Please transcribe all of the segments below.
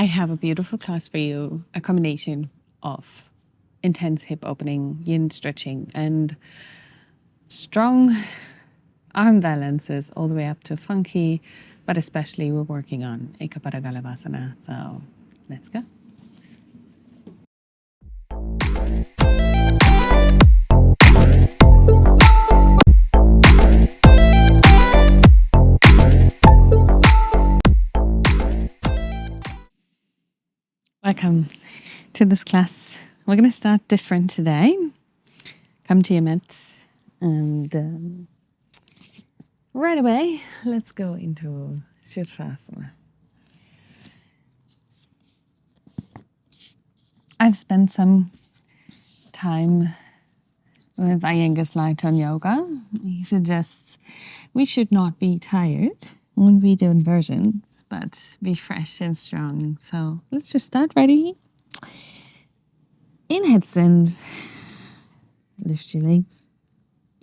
I have a beautiful class for you, a combination of intense hip opening, yin stretching, and strong arm balances all the way up to funky, but especially we're working on Ekapada Galavasana. So let's go. Welcome to this class. We're going to start different today. Come to your mitts and right away, let's go into Sirsasana. I've spent some time with Iyengar's light on yoga. He suggests we should not be tired when we do inversions, but be fresh and strong. So let's just start. Ready? In headstand, lift your legs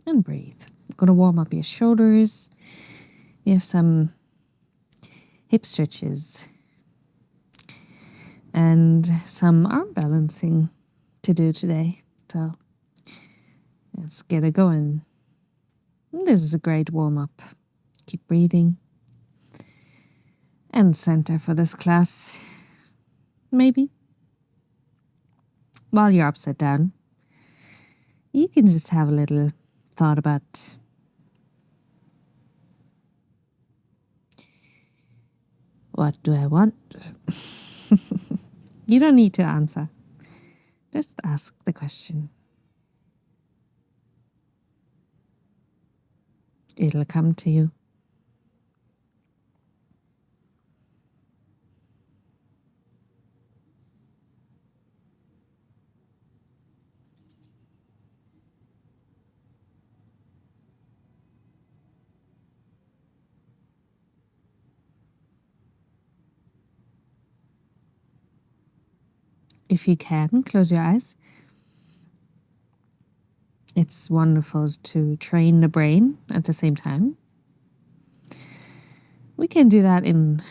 and breathe. Going to warm up your shoulders. You have some hip stretches and some arm balancing to do today. So let's get it going. This is a great warm up. Keep breathing. And center for this class. Maybe while you're upside down, you can just have a little thought about what do I want? You don't need to answer. Just ask the question. It'll come to you. If you can, close your eyes. It's wonderful to train the brain at the same time. We can do that in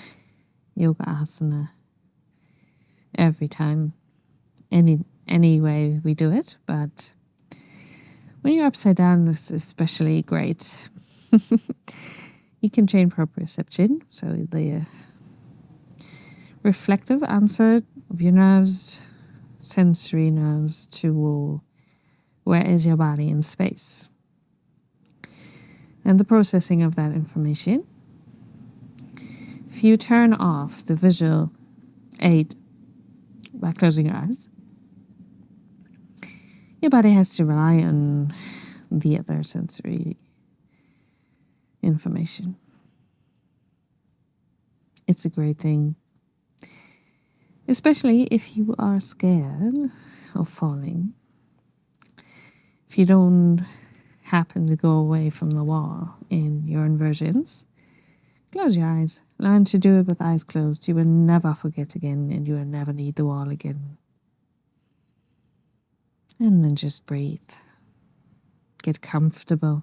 yoga asana every time, any way we do it, but when you're upside down, it's especially great. You can train proprioception, so the reflective answer of your nerves, sensory nerves to where is your body in space. And the processing of that information. If you turn off the visual aid by closing your eyes, your body has to rely on the other sensory information. It's a great thing, especially if you are scared of falling. If you don't happen to go away from the wall in your inversions, close your eyes. Learn to do it with eyes closed. You will never forget again, and you will never need the wall again. And then just breathe. Get comfortable.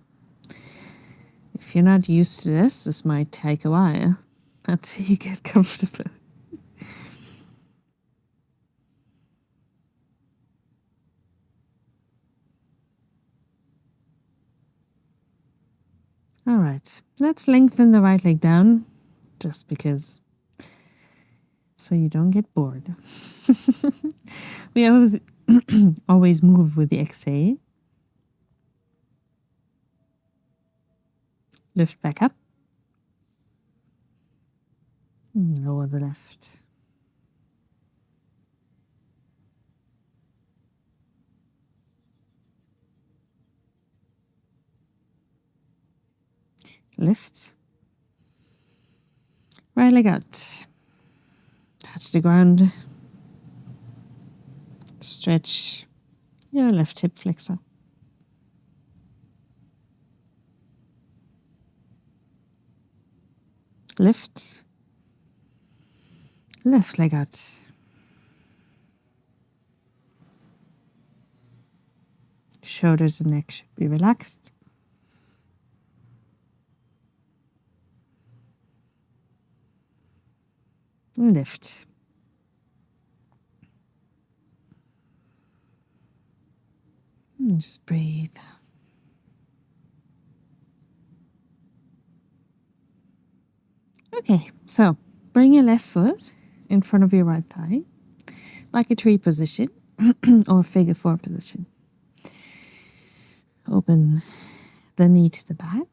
If you're not used to this might take a while until you get comfortable. All right, let's lengthen the right leg down, just because, so you don't get bored. We always move with the exhale. Lift back up. Lower the left. Lift. Right leg out. Touch the ground. Stretch your left hip flexor. Lift. Left leg out. Shoulders and neck should be relaxed. Lift. And just breathe. Okay, so bring your left foot in front of your right thigh, like a tree position or figure four position. Open the knee to the back,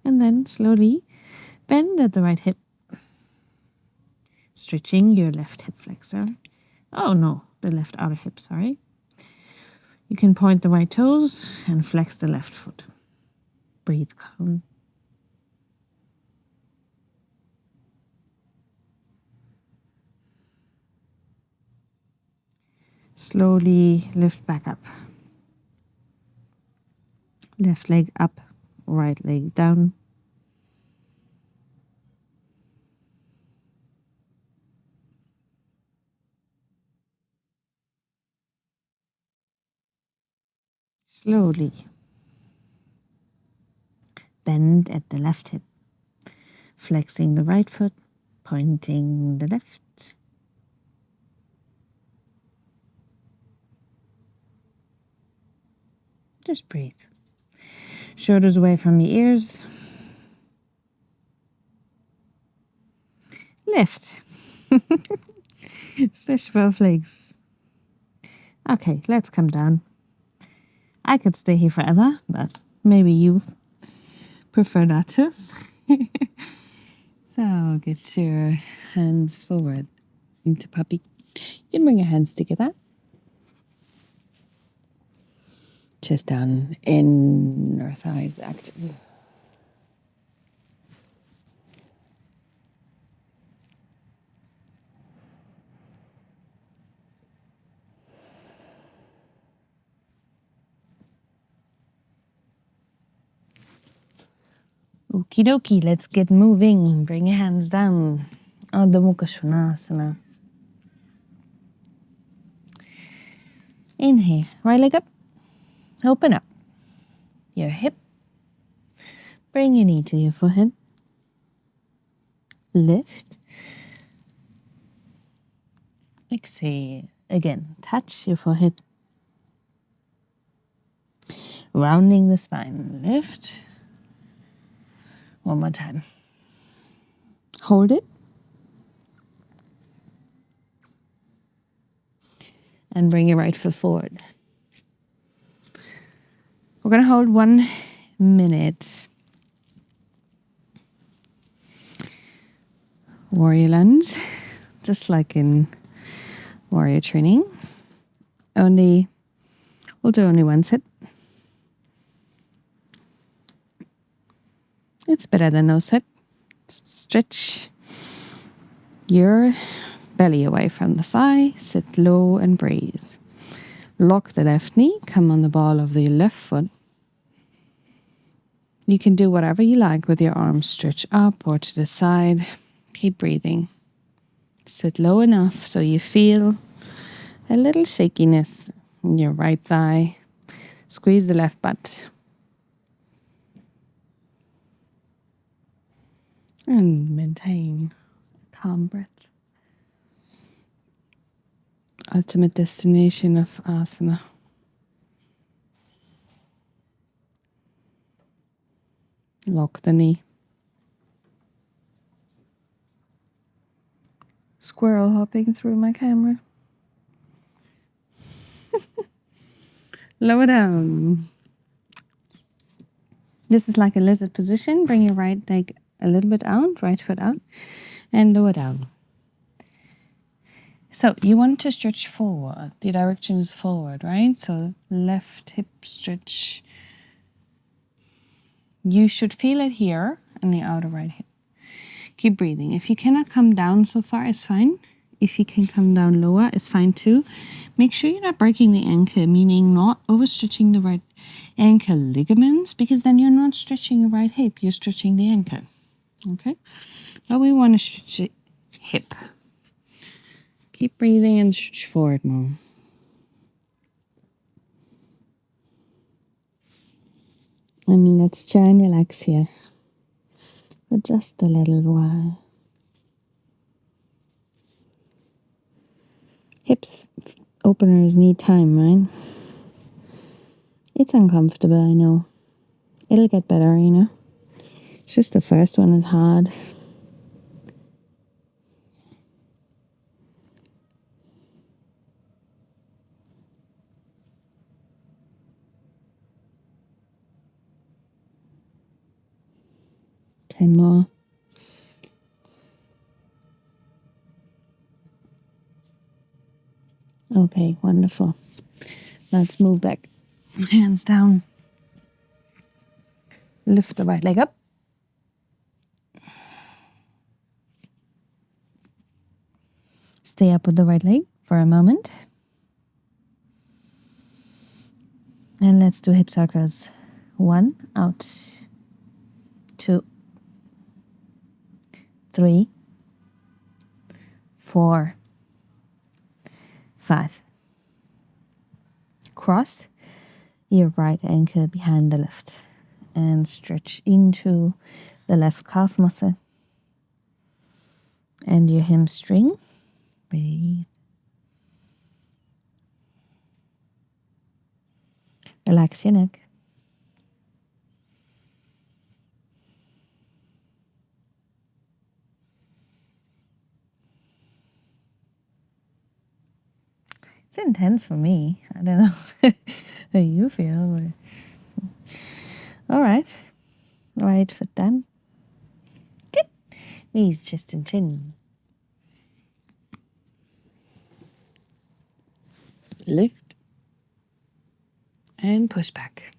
and then slowly bend at the right hip, stretching your left hip flexor. Oh no, the left outer hip, sorry. You can point the right toes and flex the left foot. Breathe calm. Slowly lift back up. Left leg up, right leg down. Slowly bend at the left hip, flexing the right foot, pointing the left. Just breathe. Shoulders away from your ears. Lift. Stretch both legs. Okay, let's come down. I could stay here forever, but maybe you prefer not to. So get your hands forward into puppy. You can bring your hands together. Chest down, inner thighs active. Okie dokie, let's get moving. Bring your hands down. Urdhva Mukha Svanasana. Inhale, right leg up. Open up your hip. Bring your knee to your forehead. Lift. Exhale. Again, touch your forehead. Rounding the spine. Lift. One more time. Hold it. And bring your right foot forward. We're going to hold 1 minute. Warrior lunge, just like in warrior training. We'll do only one set. It's better than no set. Stretch your belly away from the thigh. Sit low and breathe. Lock the left knee. Come on the ball of the left foot. You can do whatever you like with your arms. Stretch up or to the side. Keep breathing. Sit low enough so you feel a little shakiness in your right thigh. Squeeze the left butt. And maintain a calm breath. Ultimate destination of asana. Lock the knee. Squirrel hopping through my camera. Lower down. This is like a lizard position. Bring your right leg a little bit out, right foot out, and lower down. So you want to stretch forward. The direction is forward, right? So left hip stretch. You should feel it here in the outer right hip. Keep breathing. If you cannot come down so far, it's fine. If you can come down lower, it's fine too. Make sure you're not breaking the ankle, meaning not overstretching the right ankle ligaments, because then you're not stretching the right hip, you're stretching the ankle. Okay? But we want to stretch the hip. Keep breathing and stretch forward more. And let's try and relax here for just a little while. Hips openers need time, right? It's uncomfortable, I know. It'll get better, you know. It's just the first one is hard. Ten more. Okay, wonderful. Let's move back. Hands down. Lift the right leg up. Stay up with the right leg for a moment. And let's do hip circles. 1, out. 2, 3, 4, 5. Cross your right ankle behind the left and stretch into the left calf muscle and your hamstring. Breathe. Relax your neck. It's intense for me. I don't know how you feel. All right. Right foot down. Good. Knees, chest and chin. Lift. And push back.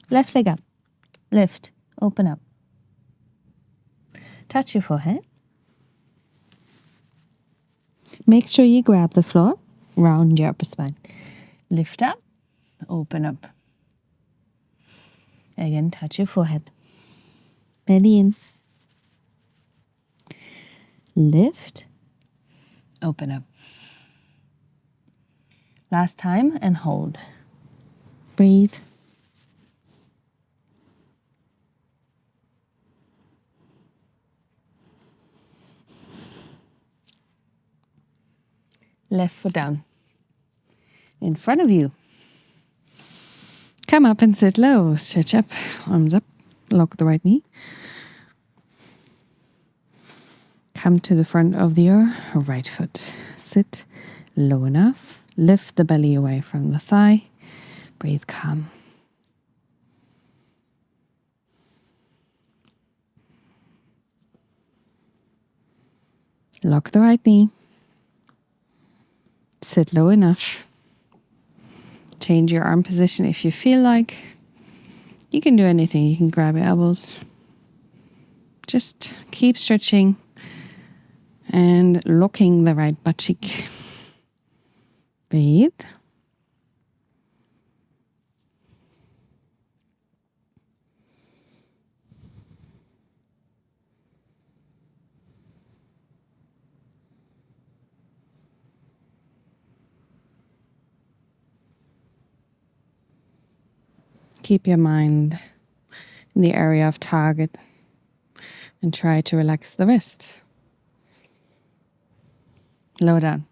Left leg up. Lift. Open up. Touch your forehead. Make sure you grab the floor. Round your upper spine. Lift up. Open up. Again, touch your forehead. Belly in. Lift. Open up. Last time and hold. Breathe. Left foot down. In front of you. Come up and sit low. Stretch up. Arms up. Lock the right knee. Come to the front of your right foot. Sit low enough. Lift the belly away from the thigh. Breathe calm. Lock the right knee. Sit low enough. Change your arm position if you feel like. You can do anything. You can grab your elbows. Just keep stretching and locking the right butt cheek. Breathe. Keep your mind in the area of target and try to relax the wrists. Lower down.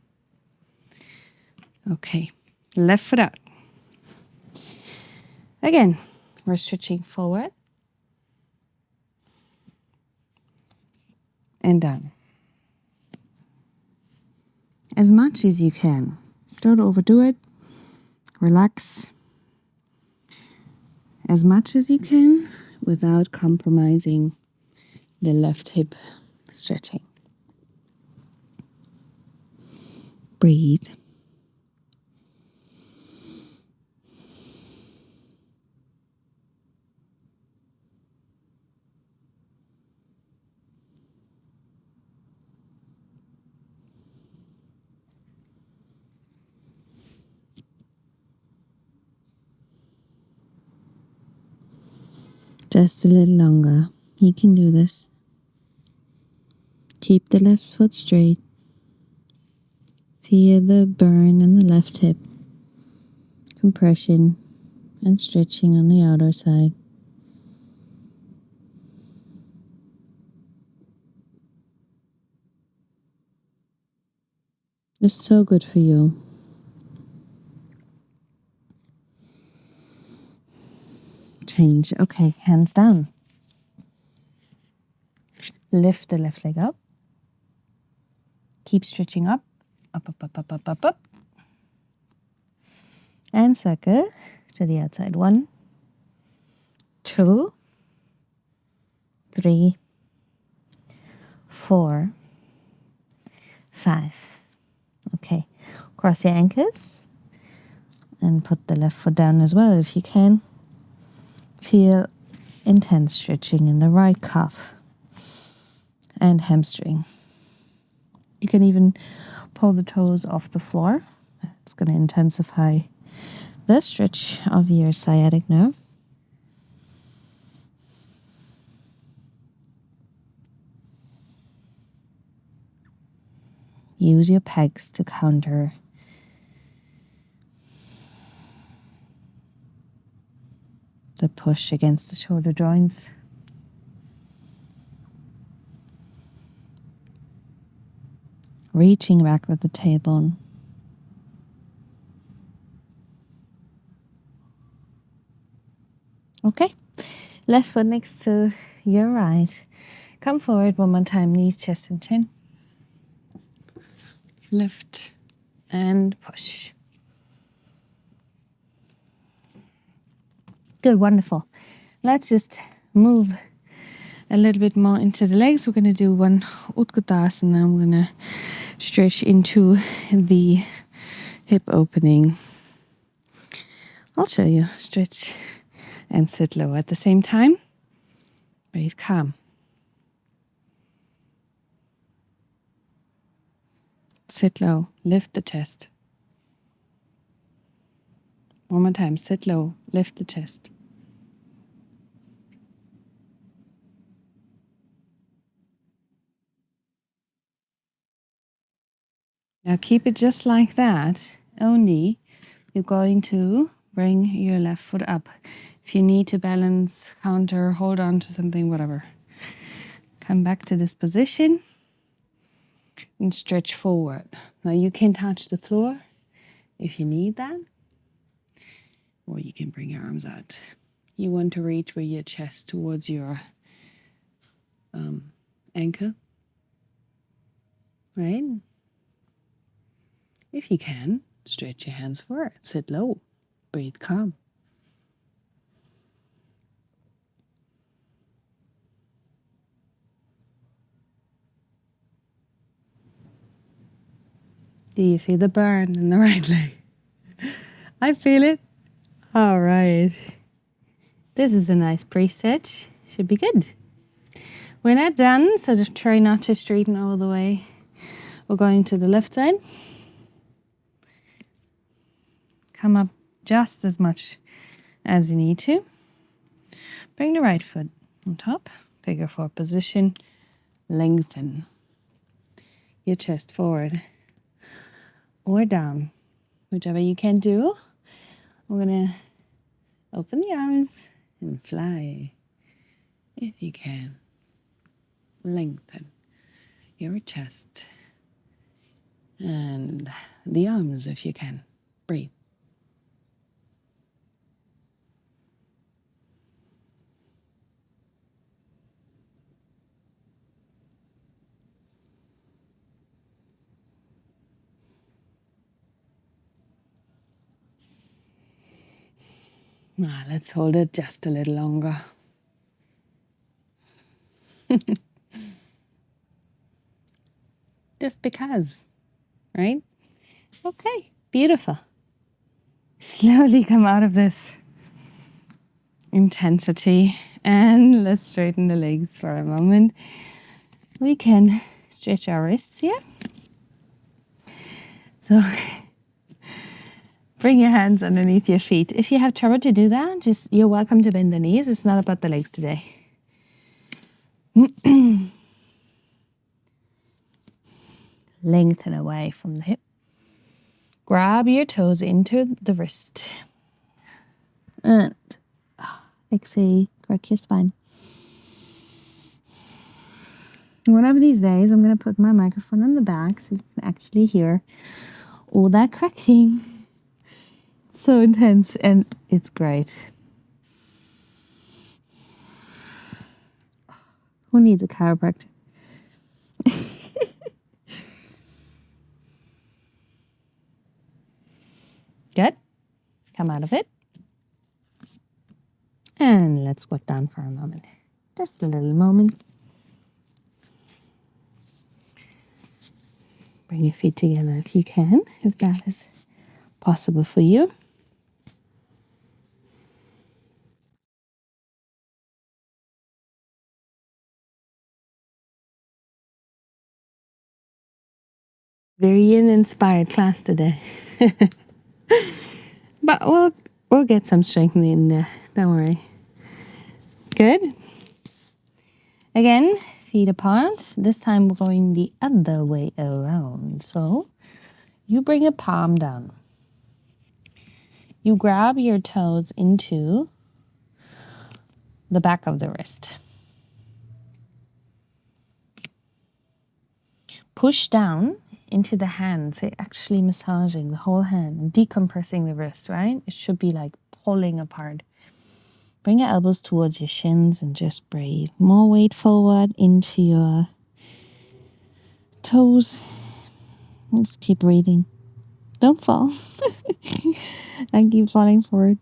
Okay, left foot out. Again, we're stretching forward and down. As much as you can. Don't overdo it. Relax as much as you can without compromising the left hip stretching. Breathe. Just a little longer. You can do this. Keep the left foot straight. Feel the burn in the left hip. Compression and stretching on the outer side. It's so good for you. Change. Okay, hands down. Lift the left leg up. Keep stretching up. Up, up, up, up, up, up, up. And circle to the outside. 1, 2, 3, 4, 5. Okay, cross your ankles and put the left foot down as well if you can. Feel intense stretching in the right calf and hamstring. You can even pull the toes off the floor. It's going to intensify the stretch of your sciatic nerve. Use your pegs to counter the push against the shoulder joints. Reaching back with the tailbone. Okay, left foot next to your right. Come forward one more time, knees, chest and chin. Lift and push. Good, wonderful. Let's just move a little bit more into the legs. We're going to do one Utkatasana. We're going to stretch into the hip opening. I'll show you. Stretch and sit low at the same time. Breathe calm. Sit low. Lift the chest. One more time. Sit low. Lift the chest. Now keep it just like that. Only you're going to bring your left foot up. If you need to balance, counter, hold on to something, whatever. Come back to this position and stretch forward. Now you can touch the floor if you need that. Or you can bring your arms out. You want to reach with your chest towards your ankle. Right? If you can, stretch your hands forward. Sit low. Breathe calm. Do you feel the burn in the right leg? I feel it. All right. This is a nice pre-stretch. Should be good. We're not done, so just try not to straighten all the way. We're going to the left side. Come up just as much as you need to. Bring the right foot on top. Figure 4 position. Lengthen your chest forward or down, whichever you can do. We're going to open the arms and fly if you can. Lengthen your chest and the arms if you can. Breathe. Now let's hold it just a little longer. Just because, right? Okay, beautiful. Slowly come out of this intensity and let's straighten the legs for a moment. We can stretch our wrists here. So bring your hands underneath your feet. If you have trouble to do that, you're welcome to bend the knees. It's not about the legs today. Lengthen away from the hip. Grab your toes into the wrist. And exhale, correct your spine. One of these days, I'm going to put my microphone on the back so you can actually hear all that cracking. It's so intense and it's great. Who needs a chiropractor? Good. Come out of it. And let's squat down for a moment. Just a little moment. Bring your feet together if you can, if that is possible for you. Very Yin inspired class today. But we'll get some strengthening in there. Don't worry. Good. Again, feet apart. This time we're going the other way around. So you bring a palm down. You grab your toes into the back of the wrist. Push down into the hand. So you're actually massaging the whole hand and decompressing the wrist, right? It should be like pulling apart. Bring your elbows towards your shins and just breathe. More weight forward into your toes. Just keep breathing. Don't fall. And keep falling forward.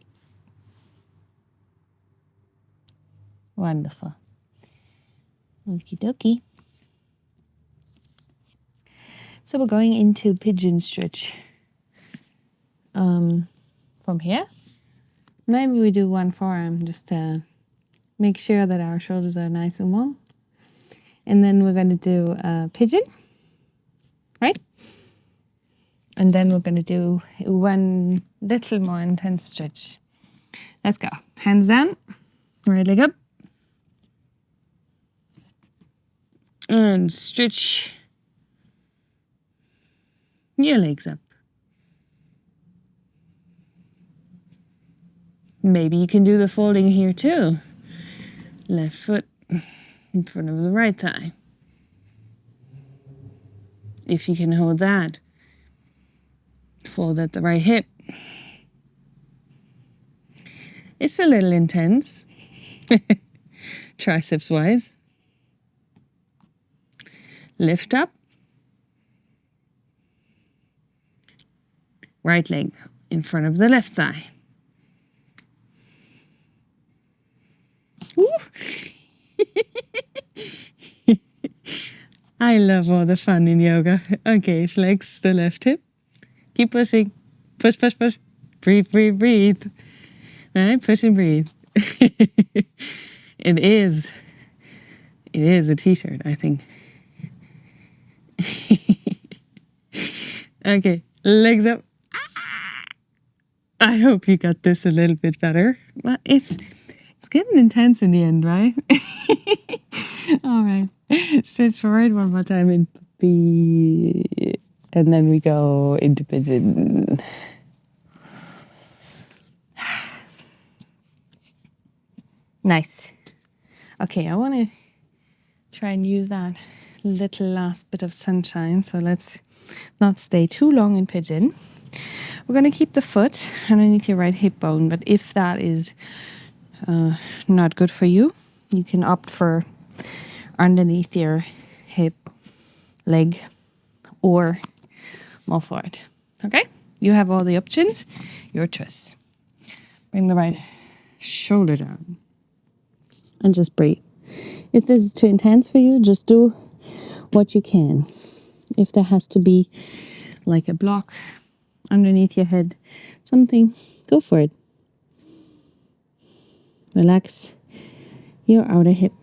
Wonderful. Okie dokie. So we're going into pigeon stretch. From here. Maybe we do one forearm just to make sure that our shoulders are nice and warm. And then we're going to do a pigeon, right? And then we're going to do one little more intense stretch. Let's go. Hands down, right leg up. And stretch your legs up. Maybe you can do the folding here too. Left foot in front of the right thigh. If you can hold that. Fold at the right hip. It's a little intense. Triceps wise. Lift up. Right leg in front of the left thigh. I love all the fun in yoga. Okay, flex the left hip. Keep pushing. Push, push, push. Breathe, breathe, breathe. Right? Push and breathe. It is a t-shirt, I think. Okay, legs up. I hope you got this a little bit better. Well, it's getting intense in the end, right? All right. Stretch forward one more time in B, and then we go into pigeon. Nice. Okay, I want to try and use that little last bit of sunshine. So let's not stay too long in pigeon. We're going to keep the foot underneath your right hip bone, but if that is not good for you, you can opt for underneath your hip, leg, or more forward. Okay? You have all the options. Your choice. Bring the right shoulder down. And just breathe. If this is too intense for you, just do what you can. If there has to be like a block underneath your head, something, go for it. Relax your outer hip.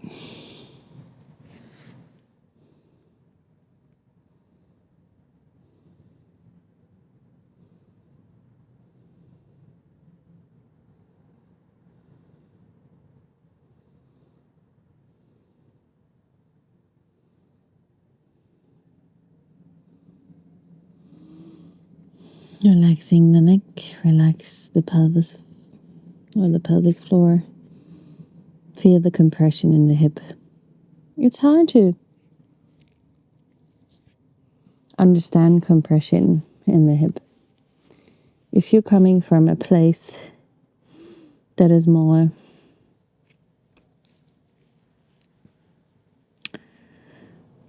Relaxing the neck, relax the pelvis or the pelvic floor. Feel the compression in the hip. It's hard to understand compression in the hip. If you're coming from a place that is more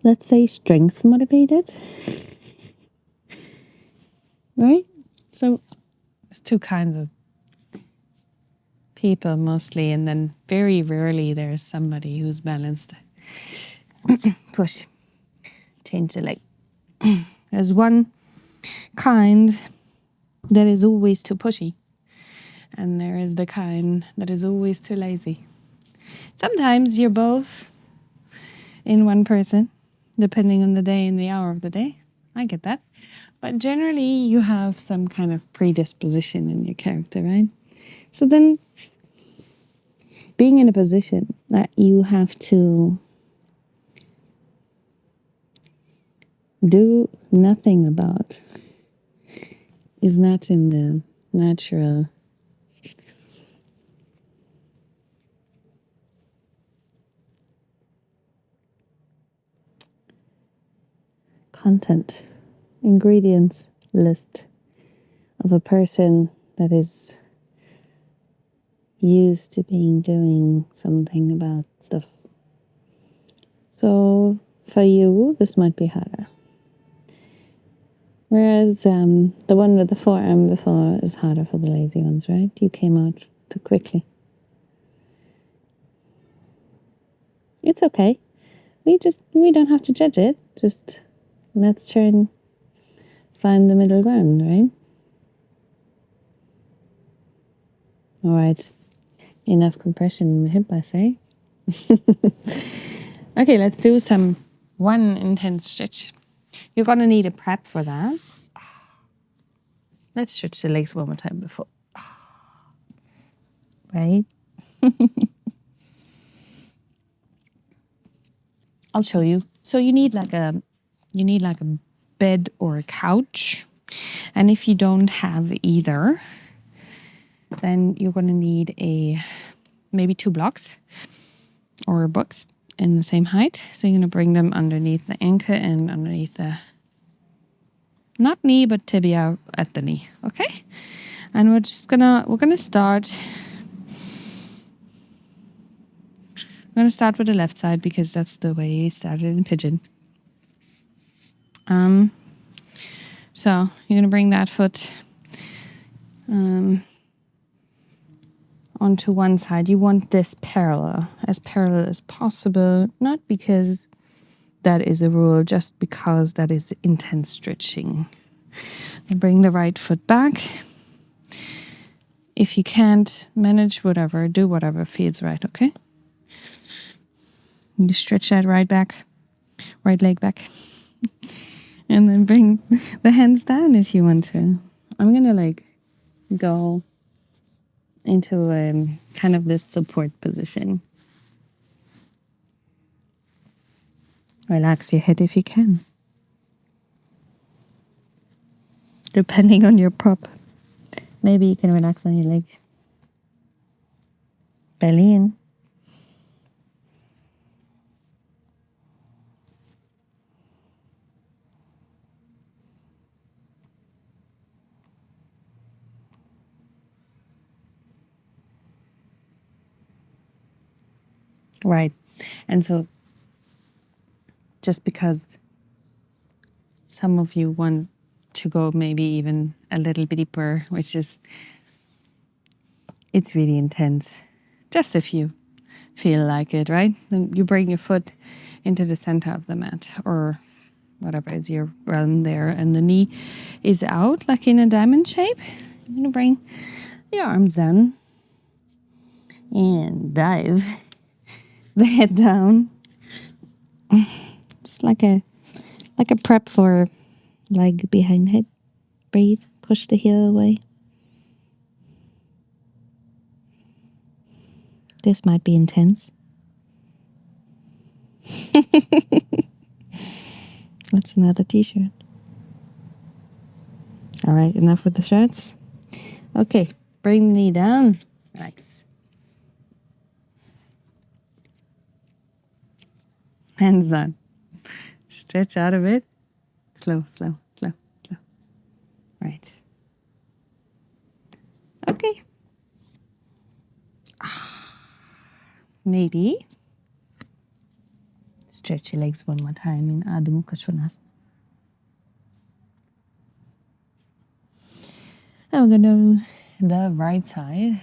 let's say strength motivated, right? So there's two kinds of people mostly, and then very rarely there's somebody who's balanced. Push, change the leg. There's one kind that is always too pushy, and there is the kind that is always too lazy. Sometimes you're both in one person, depending on the day and the hour of the day. I get that. But generally, you have some kind of predisposition in your character, right? So then, being in a position that you have to do nothing about is not in the natural content, ingredients list of a person that is used to doing something about stuff. So for you, this might be harder. Whereas the one with the forearm before is harder for the lazy ones, right? You came out too quickly. It's okay. We don't have to judge it. Just let's try and find the middle ground, right? All right. Enough compression in the hip, I say. Okay, let's do one intense stretch. You're going to need a prep for that. Let's stretch the legs one more time before. Right? I'll show you. So you need like a bed or a couch. And if you don't have either, then you're going to need maybe 2 blocks or books in the same height. So you're going to bring them underneath the ankle and underneath the, not knee, but tibia at the knee. Okay? And we're going to start. I'm going to start with the left side because that's the way you started in Pigeon. So you're going to bring that foot onto one side. You want this parallel as possible, not because that is a rule, just because that is intense stretching. And bring the right foot back. If you can't manage whatever, do whatever feels right, okay? You stretch that right leg back. And then bring the hands down if you want to. I'm going to go into kind of this support position. Relax your head if you can. Depending on your prop. Maybe you can relax on your leg. Belly in. Right. And so just because some of you want to go maybe even a little bit deeper, it's really intense. Just if you feel like it, right? Then you bring your foot into the center of the mat or whatever is your realm there, and the knee is out like in a diamond shape. You're going to bring your arms down and dive the head down. It's like a prep for leg behind head. Breathe, push the heel away. This might be intense. That's another t-shirt. All right, enough with the shirts. Okay, bring the knee down. Relax. Hands on. Stretch out of it. Slow, slow, slow, slow. Right. Okay. Maybe stretch your legs one more time in Adho Mukha. And we're going to do the right side.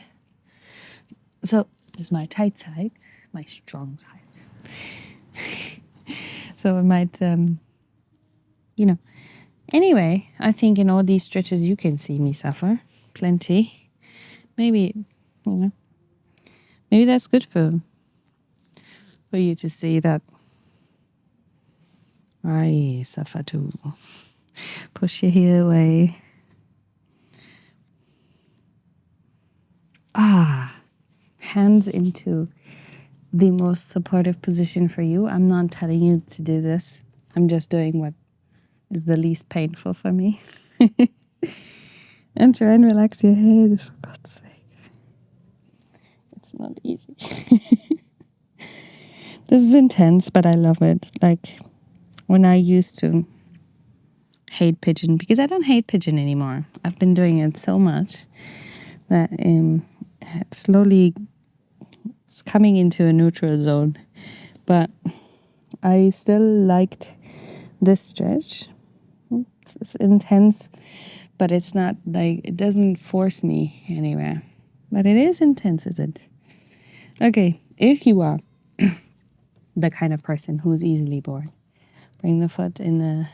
So this is my tight side, my strong side. So it might, Anyway, I think in all these stretches you can see me suffer plenty. Maybe, maybe that's good for you to see that I suffer too. Push your heel away. Hands into the most supportive position for you. I'm not telling you to do this. I'm just doing what is the least painful for me. And try and relax your head, for God's sake. It's not easy. This is intense, but I love it. Like when I used to hate Pigeon, because I don't hate Pigeon anymore. I've been doing it so much that slowly it's coming into a neutral zone. But I still liked this stretch. It's intense, but it's not like, it doesn't force me anywhere. But it is intense, is it? Okay, if you are the kind of person who's easily bored, bring the foot in the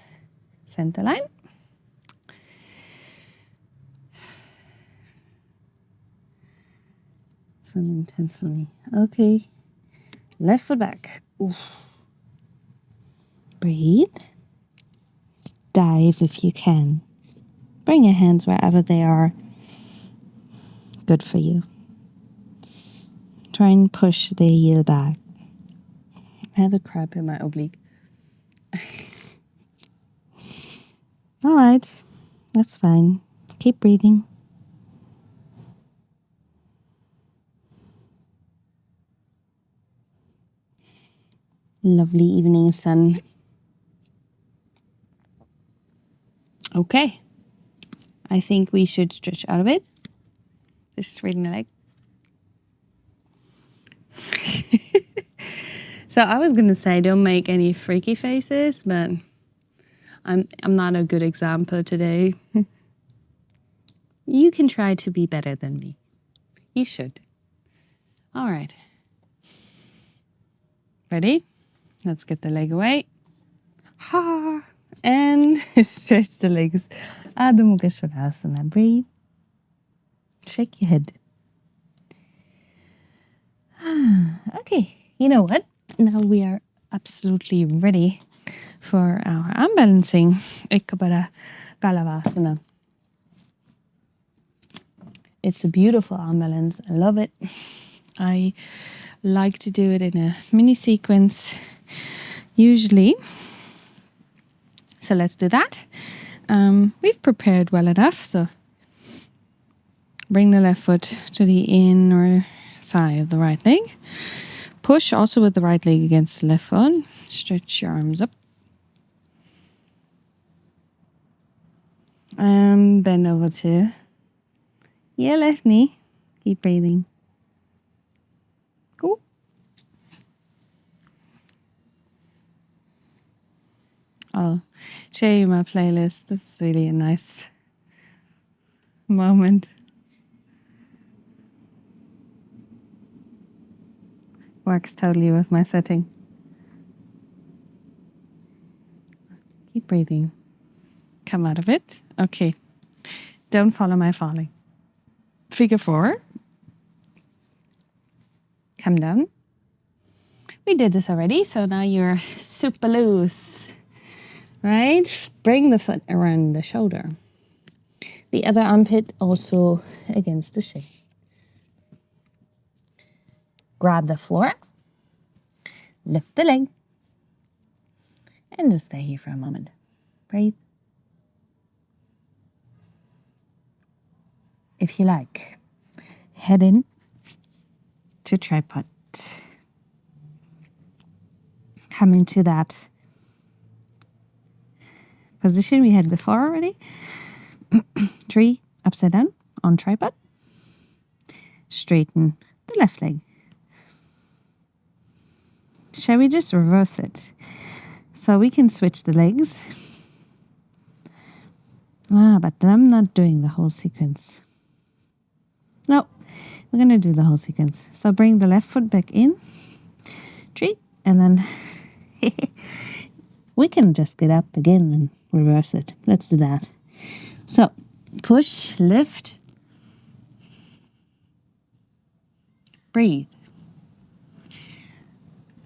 center line. It's really intense for me. Okay, left foot back. Oof. Breathe. Dive if you can. Bring your hands wherever they are. Good for you. Try and push the heel back. I have a cramp in my oblique. All right, that's fine. Keep breathing. Lovely evening sun. Okay, I think we should stretch out of it. Just straighten the leg. So I was gonna say don't make any freaky faces, but I'm not a good example today. You can try to be better than me. You should. All right. Ready? Let's get the leg away. Ha! And stretch the legs. Adho Mukha Svanasana. Breathe. Shake your head. Okay, you know what? Now we are absolutely ready for our arm balancing. Galavasana. It's a beautiful arm balance. I love it. I like to do it in a mini sequence, usually. So let's do that. We've prepared well enough, so bring the left foot to the inner thigh of the right leg. Push also with the right leg against the left foot. Stretch your arms up. And bend over to your left knee. Keep breathing. Cool. I'll show you my playlist. This is really a nice moment. Works totally with my setting. Keep breathing. Come out of it. Okay. Don't follow my falling. Figure 4. Come down. We did this already, so now you're super loose. Right? Bring the foot around the shoulder. The other armpit also against the shin. Grab the floor. Lift the leg. And just stay here for a moment. Breathe. If you like, head in to tripod. Come into that position we had before already. 3, upside down on tripod. Straighten the left leg. Shall we just reverse it? So we can switch the legs. But I'm not doing the whole sequence. No, we're going to do the whole sequence. So bring the left foot back in. 3, and then we can just get up again and reverse it. Let's do that. So push, lift, breathe.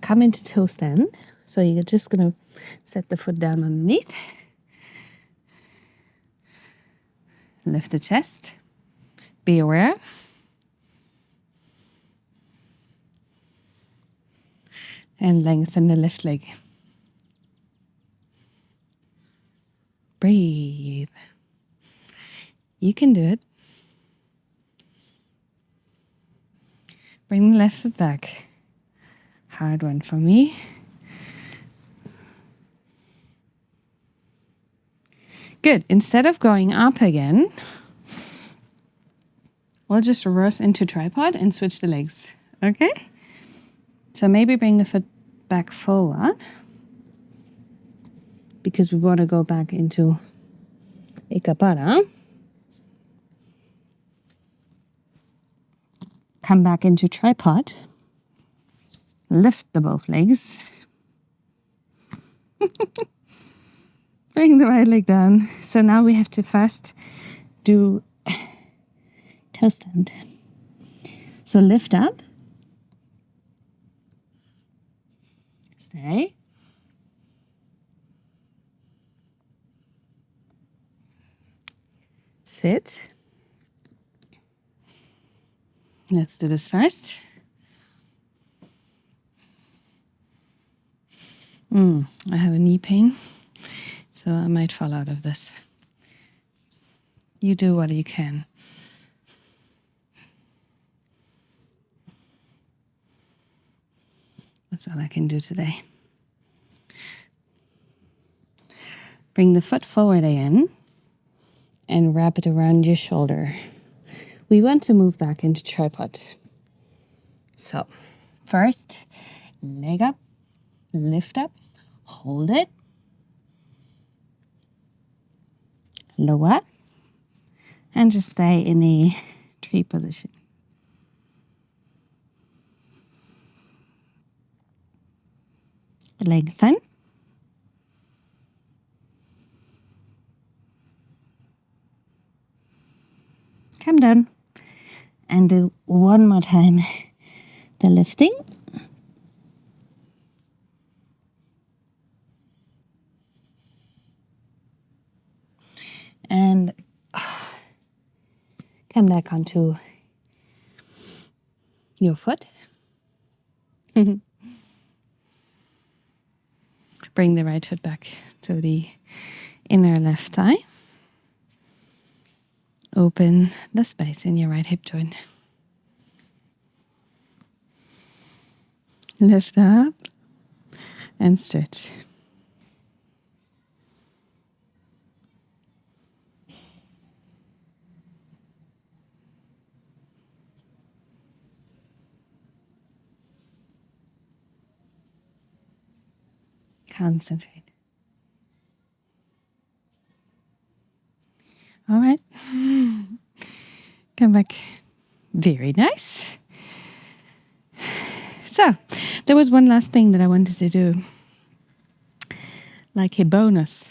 Come into toe stand. So you're just going to set the foot down underneath. Lift the chest. Be aware. And lengthen the left leg. Breathe. You can do it. Bring the left foot back. Hard one for me. Good. Instead of going up again, we'll just reverse into tripod and switch the legs. Okay? So maybe bring the foot back forward because we want to go back into Ekapada. Come back into tripod. Lift the both legs. Bring the right leg down. So now we have to first do toe stand. So lift up. Stay. Sit. Let's do this first. I have a knee pain, so I might fall out of this. You do what you can. That's all I can do today. Bring the foot forward again and wrap it around your shoulder. We want to move back into tripod. So first, leg up, lift up, hold it, lower, and just stay in the tree position. Lengthen. Come down and do one more time the lifting. And come back onto your foot. Bring the right foot back to the inner left thigh. Open the space in your right hip joint. Lift up and stretch. Concentrate. All right. Come back. Very nice. So, there was one last thing that I wanted to do. Like a bonus.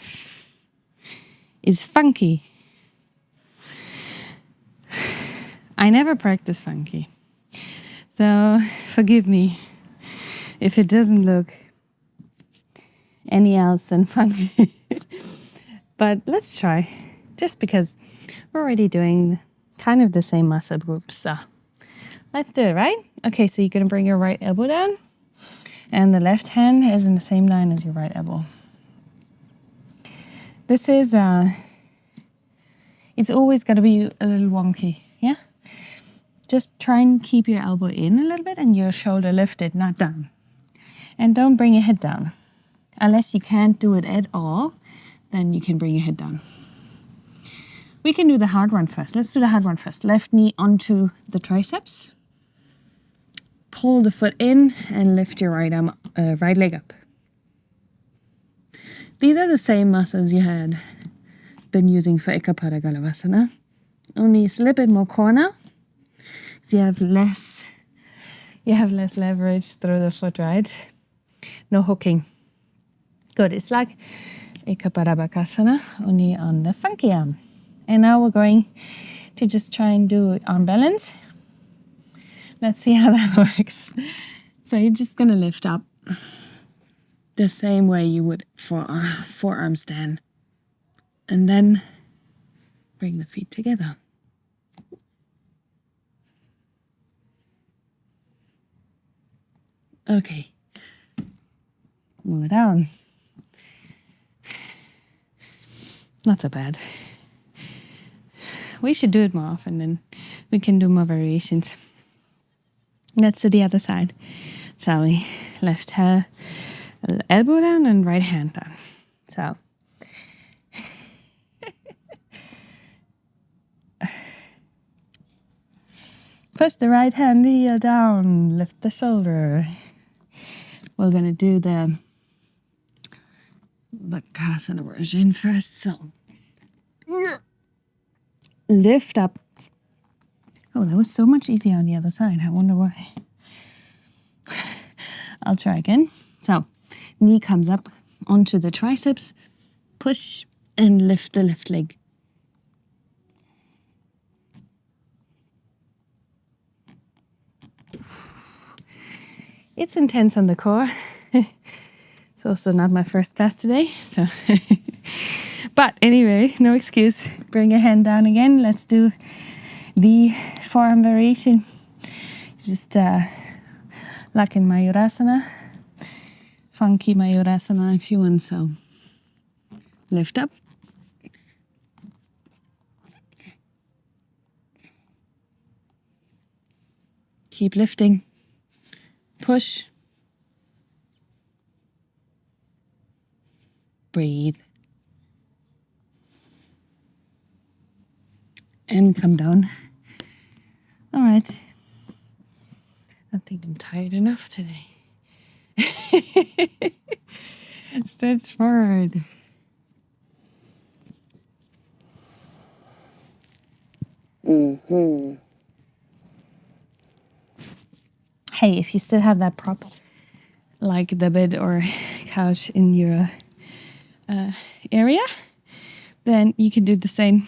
Is funky. I never practice funky. So, forgive me if it doesn't look any else than funky. But let's try. Just because we're already doing kind of the same muscle groups. So let's do it, right? Okay, so you're going to bring your right elbow down. And the left hand is in the same line as your right elbow. This is, it's always got to be a little wonky, yeah? Just try and keep your elbow in a little bit and your shoulder lifted, not down. And don't bring your head down. Unless you can't do it at all, then you can bring your head down. We can do the hard one first. Let's do the hard one first. Left knee onto the triceps. Pull the foot in and lift your right arm, right leg up. These are the same muscles you had been using for Ekapada Galavasana, only it's a little bit more core now. So you have less leverage through the foot, right? No hooking. Good. It's like Ekapada Bakasana, only on the funky arm. And now we're going to just try and do arm balance. Let's see how that works. So you're just going to lift up the same way you would for our forearm stand. And then bring the feet together. Okay. Move it down. Not so bad. We should do it more often, then we can do more variations. Let's do the other side. Shall we? Left elbow down and right hand down. So. Push the right hand heel down, lift the shoulder. We're going to do the Utkatasana version first. So, lift up. Oh, that was so much easier on the other side. I wonder why. I'll try again. So, knee comes up onto the triceps. Push and lift the left leg. It's intense on the core. It's also not my first class today. So but anyway, no excuse. Bring your hand down again. Let's do the forearm variation. Just like in Mayurasana. Funky Mayurasana if you want. So lift up. Keep lifting. Push. Breathe. And come down. All right. I think I'm tired enough today. Stretch forward. Mm-hmm. Hey, if you still have that prop, like the bed or couch in your area, then you can do the same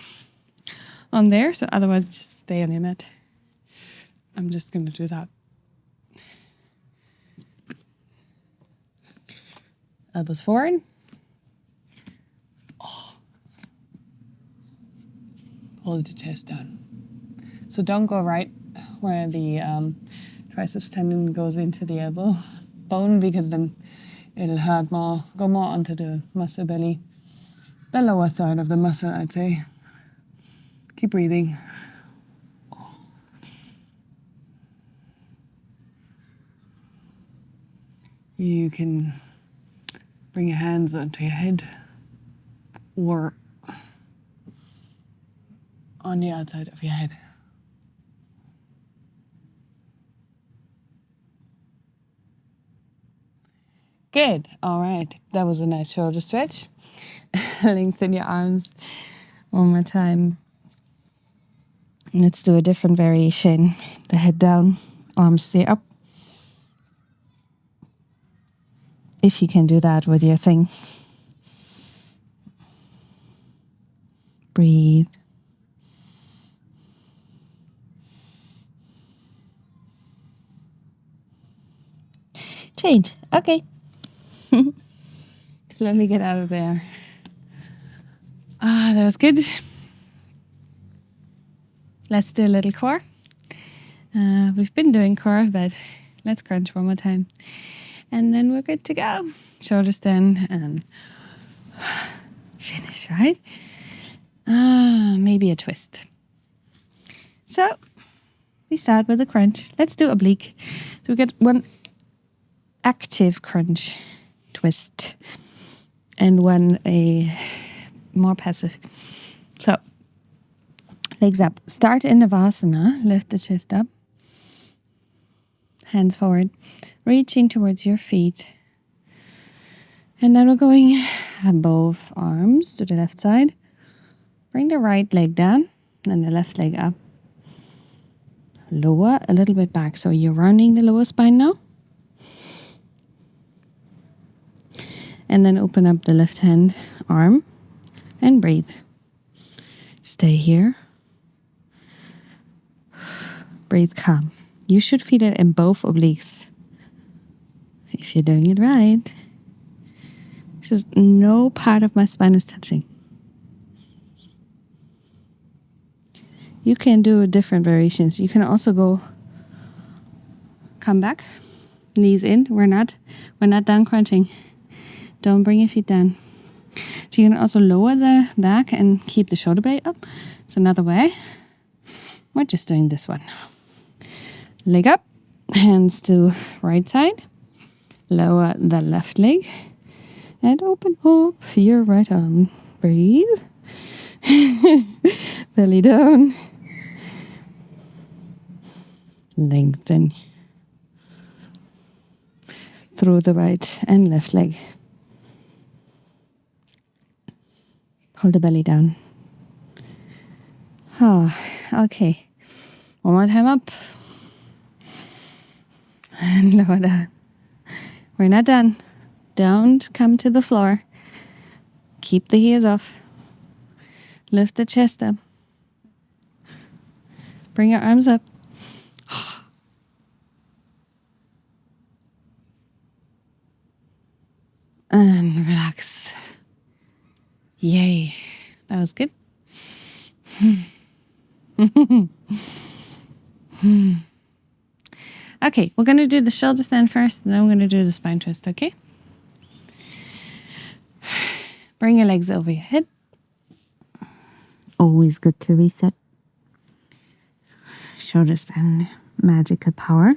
on there. So otherwise, just stay on your mat. I'm just going to do that. Elbows forward. Oh. Hold the chest down. So don't go right where the triceps tendon goes into the elbow bone, because then it'll hurt more, go more onto the muscle belly, the lower third of the muscle, I'd say. Keep breathing. You can bring your hands onto your head or on the outside of your head. Good. All right. That was a nice shoulder stretch. Lengthen your arms one more time. Let's do a different variation. The head down, arms stay up. If you can do that with your thing. Breathe. Change. Okay. So let me get out of there. That was good. Let's do a little core. We've been doing core, but let's crunch one more time. And then we're good to go. Shoulder stand and finish, right? Maybe a twist. So we start with a crunch. Let's do oblique. So we get one active crunch twist and one a more passive. So, legs up. Start in Navasana. Lift the chest up. Hands forward. Reaching towards your feet. And then we're going both arms to the left side. Bring the right leg down and the left leg up. Lower a little bit back. So you're rounding the lower spine now. And then open up the left hand arm and breathe. Stay here. Breathe calm. You should feel it in both obliques. If you're doing it right. This is no part of my spine is touching. You can do different variations. You can also come back, knees in. We're not down crunching. Don't bring your feet down. So you can also lower the back and keep the shoulder blade up. It's another way. We're just doing this one. Leg up, hands to right side. Lower the left leg and open up your right arm. Breathe. Belly down. Lengthen through the right and left leg. Hold the belly down. Okay. One more time up. And lower down. We're not done. Don't come to the floor. Keep the heels off. Lift the chest up. Bring your arms up. And relax. Yay. That was good. Okay, we're going to do the shoulder stand first, and then we're going to do the spine twist, okay? Bring your legs over your head. Always good to reset. Shoulder stand, magical power.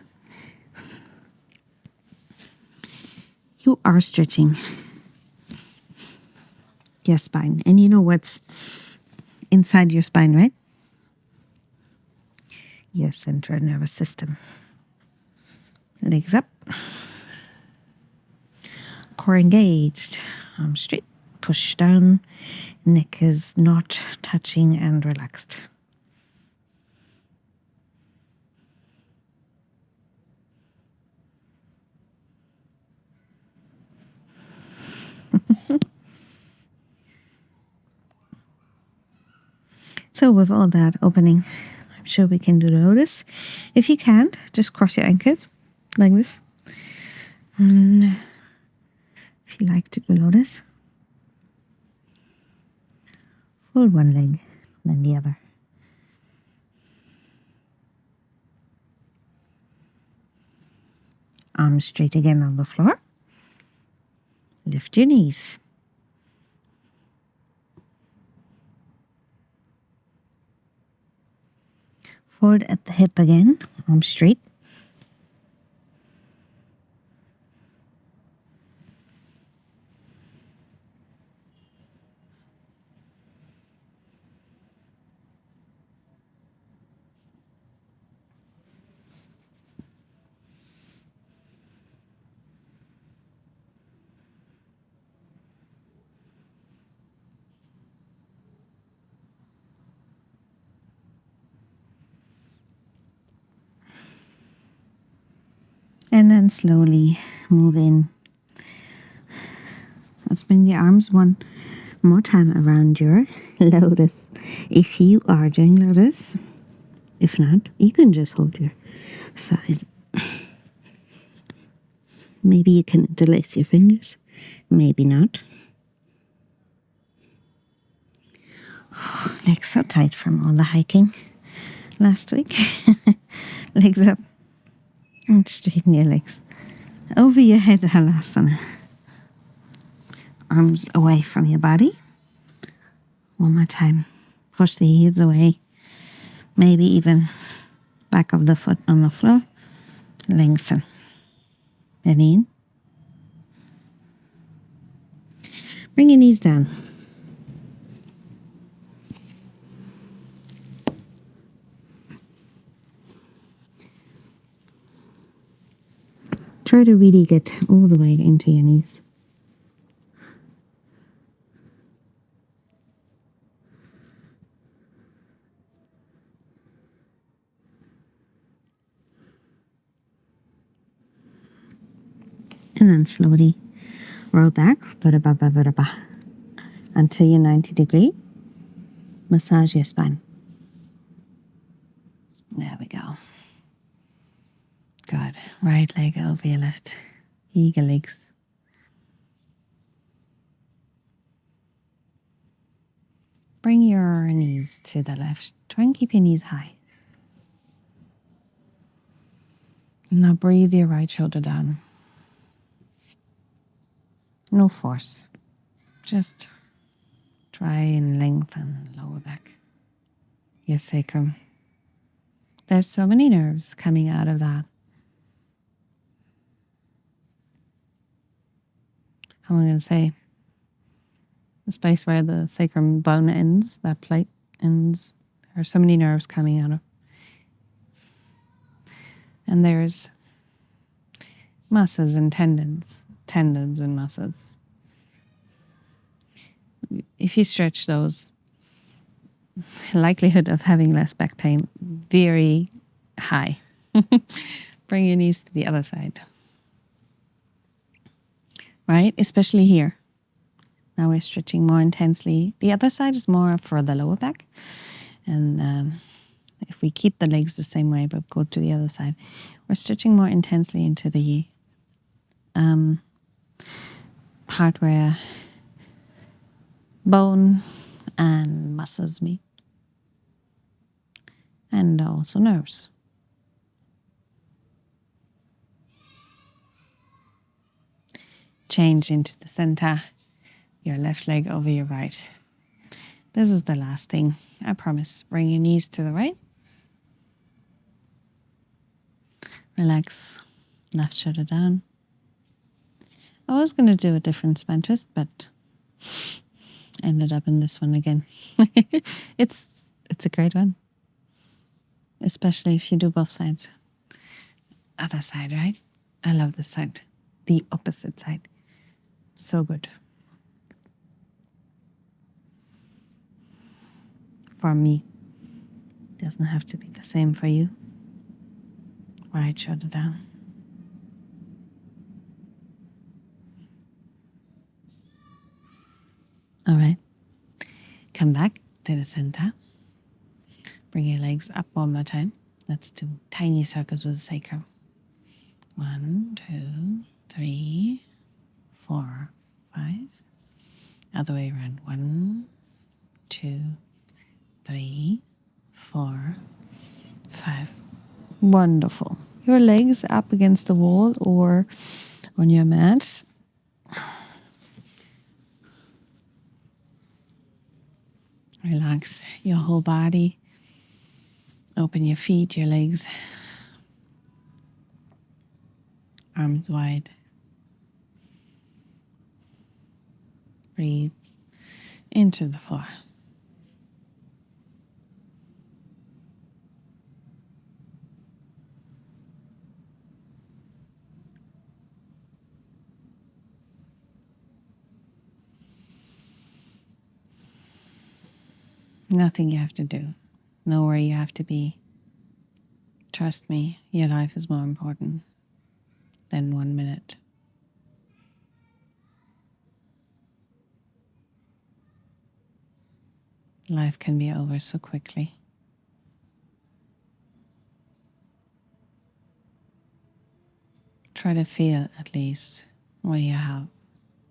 You are stretching your spine. And you know what's inside your spine, right? Your central nervous system. Legs up. Core engaged. Arms straight. Push down. Neck is not touching and relaxed. So with all that opening, I'm sure we can do the lotus. If you can't, just cross your ankles like this. And if you like to do lotus, fold one leg, then the other. Arms straight again on the floor. Lift your knees. Fold at the hip again, arms straight. And then slowly move in. Let's bring the arms one more time around your lotus. If you are doing lotus, if not, you can just hold your thighs. Maybe you can interlace your fingers, maybe not. Legs so tight from all the hiking last week. Legs up and straighten your legs. Over your head, Malasana. Arms away from your body. One more time. Push the heels away. Maybe even back of the foot on the floor. Lengthen. Belly in. Bring your knees down. Try to really get all the way into your knees. And then slowly roll back until you're 90 degree. Massage your spine. There we go. Good. Right leg over your left. Eagle legs. Bring your knees to the left. Try and keep your knees high. Now breathe your right shoulder down. No force. Just try and lengthen lower back. Your sacrum. There's so many nerves coming out of that. I'm going to say the space where the sacrum bone ends, that plate ends. There are so many nerves coming out of. And there's muscles and tendons and muscles. If you stretch those, likelihood of having less back pain very high. Bring your knees to the other side. Right? Especially here. Now we're stretching more intensely. The other side is more for the lower back. And if we keep the legs the same way but go to the other side, we're stretching more intensely into the part where bone and muscles meet. And also nerves. Change into the center, your left leg over your right. This is the last thing, I promise. Bring your knees to the right. Relax, left shoulder down. I was going to do a different spine twist, but ended up in this one again. It's a great one, especially if you do both sides. Other side, right? I love this side, the opposite side. So good. For me, doesn't have to be the same for you. Right shoulder down. All right. Come back to the center. Bring your legs up one more time. Let's do tiny circles with the sacrum. 1, 2, 3, 4, 5. Other way around. 1, 2, 3, 4, 5. Wonderful. Your legs up against the wall or on your mat. Relax your whole body. Open your feet, your legs. Arms wide. Breathe into the floor. Nothing you have to do. Nowhere you have to be. Trust me, your life is more important than 1 minute. Life can be over so quickly. Try to feel at least what you have.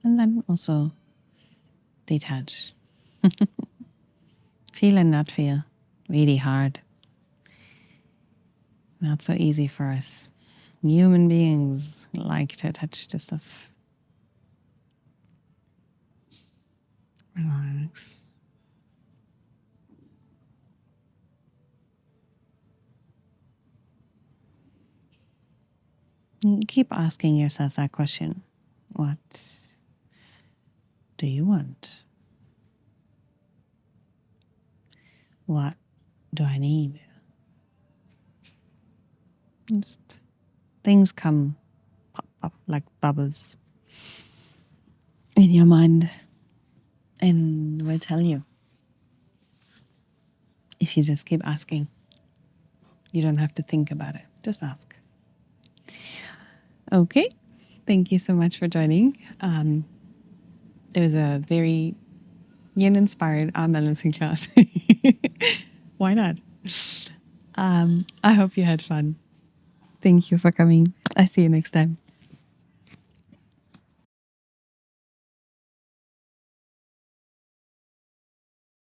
And then also detach. Feel and not feel. Really hard. Not so easy for us. Human beings like to touch the stuff. Relax. And keep asking yourself that question. What do you want? What do I need? Just things come pop up like bubbles in your mind, and will tell you if you just keep asking. You don't have to think about it. Just ask. Okay. Thank you so much for joining. It was a very yin-inspired arm balancing class. Why not? I hope you had fun. Thank you for coming. I see you next time.